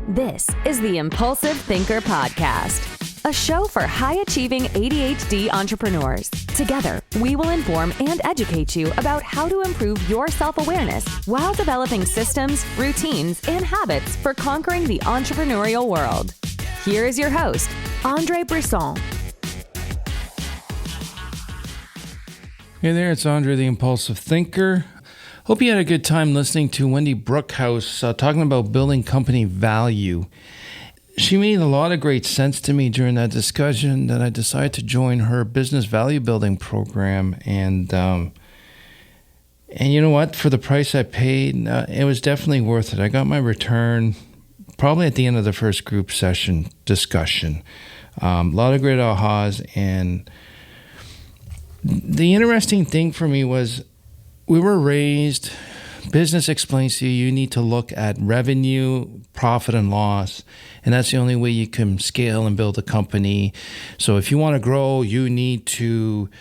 This is the Impulsive Thinker Podcast, a show for high-achieving ADHD entrepreneurs. Together, we will inform and educate you about how to improve your self-awareness while developing systems, routines, and habits for conquering the entrepreneurial world. Here is your host, Andre Brisson. Hey there, it's Andre the Impulsive Thinker. Hope you had a good time listening to Wendy Brookhouse talking about building company value. She made a lot of great sense to me during that discussion that I decided to join her business value building program. And you know what? For the price I paid, it was definitely worth it. I got my return probably at the end of the first group session discussion. A lot of great ahas. And the interesting thing for me was we were raised, business explains to you, you need to look at revenue, profit, and loss. And that's the only way you can scale and build a company. So if you want to grow, you need to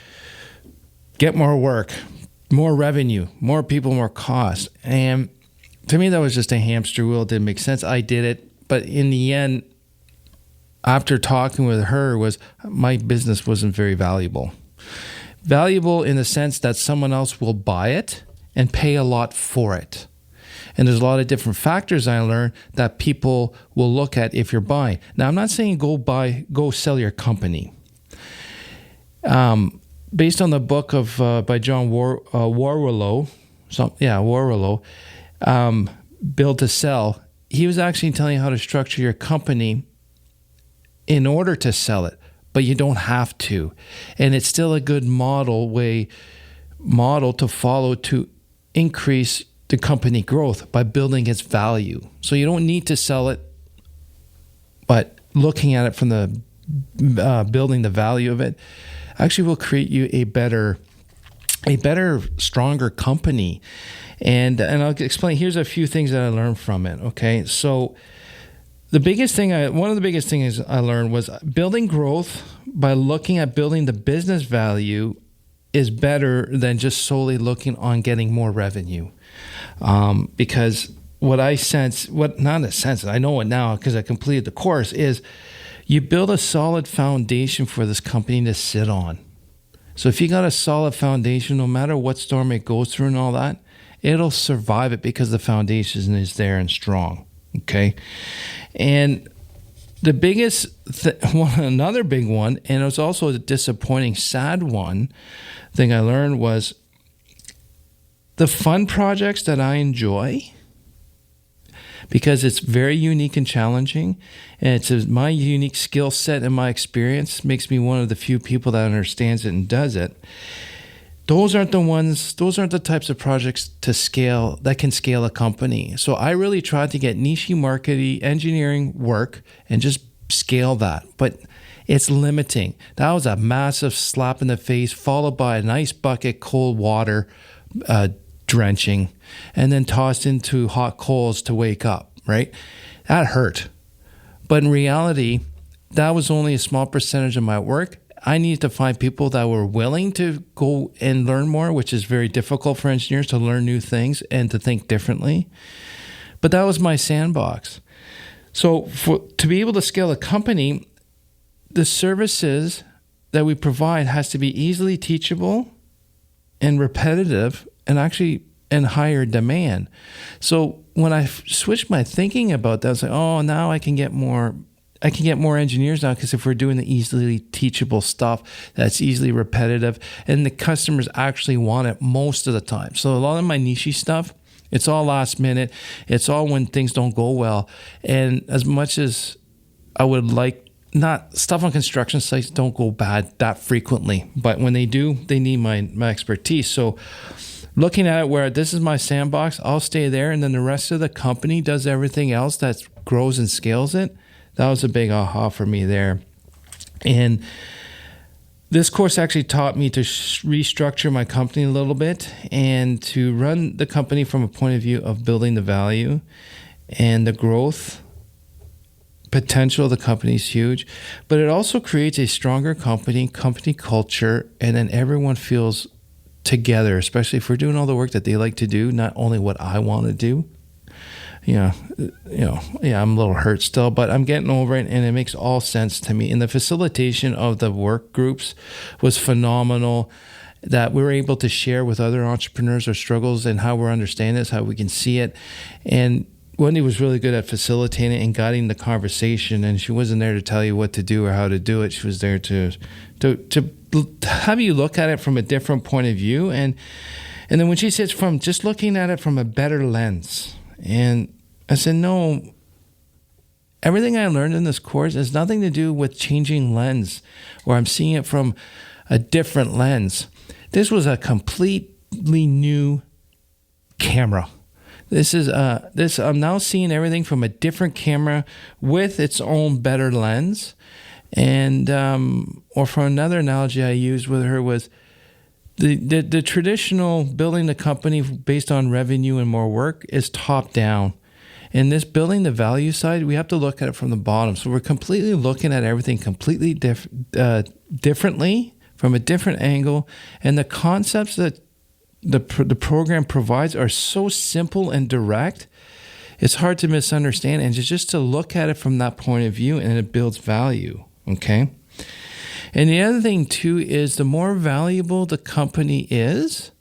get more work, more revenue, more people, more cost. And to me, that was just a hamster wheel. It didn't make sense. I did it. But in the end, after talking with her, was my business wasn't very valuable. Valuable in the sense that someone else will buy it and pay a lot for it. And there's a lot of different factors I learned that people will look at if you're buying. Now, I'm not saying go sell your company. Based on the book of by John Warrillow, Build to Sell, he was actually telling you how to structure your company in order to sell it. But you don't have to. And it's still a good model to follow to increase the company growth by building its value. So you don't need to sell it, but looking at it from the building the value of it actually will create you a better, stronger company. And I'll explain. Here's a few things that I learned from it. Okay, so one of the biggest things I learned was building growth by looking at building the business value is better than just solely looking on getting more revenue. Because what I sense, I know it now because I completed the course, is you build a solid foundation for this company to sit on. So if you got a solid foundation, no matter what storm it goes through and all that, it'll survive it because the foundation is there and strong. Okay. And the biggest another big one, and it was also a disappointing, sad one, thing I learned was the fun projects that I enjoy, because it's very unique and challenging, and it's my unique skill set and my experience makes me one of the few people that understands it and does it. Those aren't the types of projects that can scale a company. So I really tried to get niche marketing, engineering work and just scale that. But it's limiting. That was a massive slap in the face, followed by a nice bucket cold water drenching, and then tossed into hot coals to wake up, right? That hurt. But in reality, that was only a small percentage of my work. I needed to find people that were willing to go and learn more, which is very difficult for engineers to learn new things and to think differently. But that was my sandbox. So to be able to scale a company, the services that we provide has to be easily teachable and repetitive and actually in higher demand. So when I switched my thinking about that, I was like, oh, now I can get more engineers now, because if we're doing the easily teachable stuff that's easily repetitive and the customers actually want it most of the time. So a lot of my niche stuff, it's all last minute. It's all when things don't go well. And as much as I would like, not stuff on construction sites don't go bad that frequently, but when they do, they need my expertise. So looking at it where this is my sandbox, I'll stay there, and then the rest of the company does everything else that grows and scales it. That was a big aha for me there. And this course actually taught me to restructure my company a little bit and to run the company from a point of view of building the value, and the growth potential of the company is huge. But it also creates a stronger company culture, and then everyone feels together, especially if we're doing all the work that they like to do, not only what I want to do. I'm a little hurt still, but I'm getting over it, and it makes all sense to me. And the facilitation of the work groups was phenomenal, that we were able to share with other entrepreneurs our struggles and how we're understanding this, how we can see it. And Wendy was really good at facilitating and guiding the conversation, and she wasn't there to tell you what to do or how to do it. She was there to have you look at it from a different point of view. And then when she says from just looking at it from a better lens, and I said, no, everything I learned in this course has nothing to do with changing lens, or I'm seeing it from a different lens. This was a completely new camera. I'm now seeing everything from a different camera with its own better lens. And, or for another analogy I used with her was the traditional building the company based on revenue and more work is top down. In this building the value side, we have to look at it from the bottom. So we're completely looking at everything completely differently, from a different angle. And the concepts that the program provides are so simple and direct, it's hard to misunderstand. And just to look at it from that point of view, and it builds value, okay? And the other thing too is the more valuable the company is,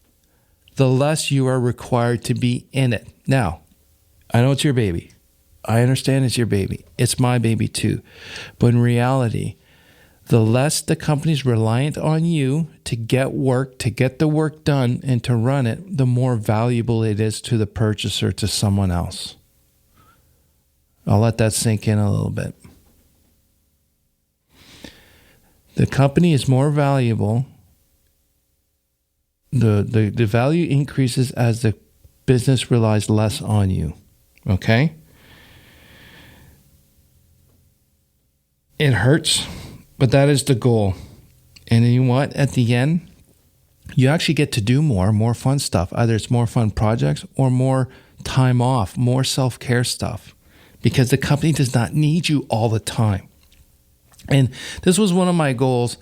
the less you are required to be in it. Now, I know it's your baby. I understand it's your baby. It's my baby too. But in reality, the less the company's reliant on you to get the work done and to run it, the more valuable it is to the purchaser, to someone else. I'll let that sink in a little bit. The company is more valuable. The value increases as the business relies less on you. Okay? It hurts, but that is the goal. And you know what? At the end, you actually get to do more fun stuff. Either it's more fun projects or more time off, more self-care stuff, because the company does not need you all the time. And this was one of my goals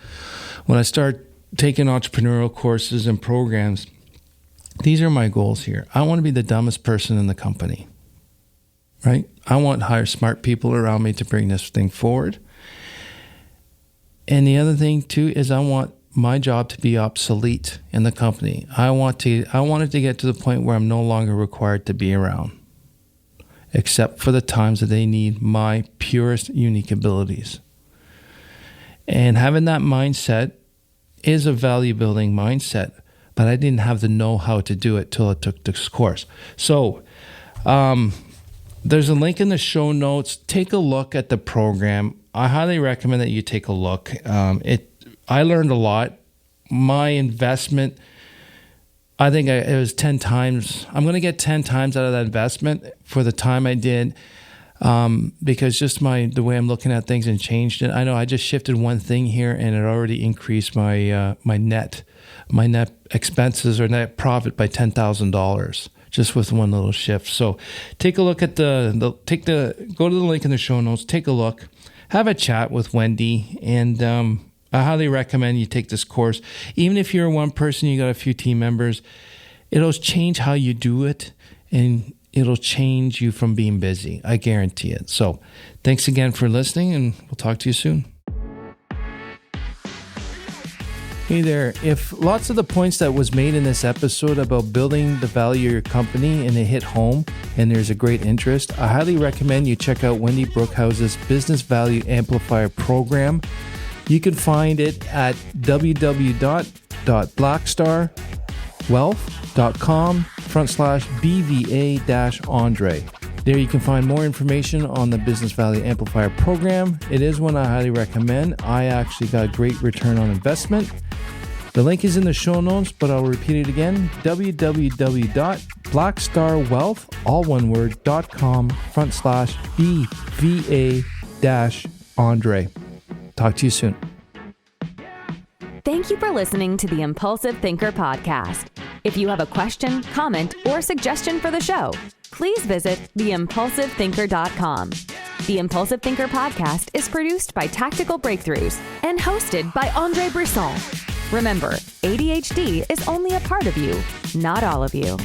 when I started taking entrepreneurial courses and programs. These are my goals here. I want to be the dumbest person in the company, right? I want to hire smart people around me to bring this thing forward. And the other thing too is I want my job to be obsolete in the company. I want it to get to the point where I'm no longer required to be around, except for the times that they need my purest, unique abilities. And having that mindset is a value building mindset, but I didn't have the know-how to do it till I took this course. So there's a link in the show notes. Take a look at the program. I highly recommend that you take a look. I learned a lot. My investment, I think it was 10 times. I'm going to get 10 times out of that investment for the time I did, because just the way I'm looking at things and changed it. I know I just shifted one thing here, and it already increased my net expenses or net profit by $10,000 just with one little shift. So take a look at go to the link in the show notes. Take a look. Have a chat with Wendy, and I highly recommend you take this course. Even if you're one person, you got a few team members, it'll change how you do it, and it'll change you from being busy. I guarantee it. So thanks again for listening, and we'll talk to you soon. Hey there. If lots of the points that was made in this episode about building the value of your company and it hit home and there's a great interest, I highly recommend you check out Wendy Brookhouse's Business Value Amplifier program. You can find it at www.blackstarwealth.com/BVA-Andre. There you can find more information on the Business Value Amplifier program. It is one I highly recommend. I actually got a great return on investment. The link is in the show notes, but I'll repeat it again. www.blackstarwealth.com/BVA-Andre. Talk to you soon. Thank you for listening to the Impulsive Thinker podcast. If you have a question, comment, or suggestion for the show, please visit theimpulsivethinker.com. The Impulsive Thinker podcast is produced by Tactical Breakthroughs and hosted by Andre Brisson. Remember, ADHD is only a part of you, not all of you.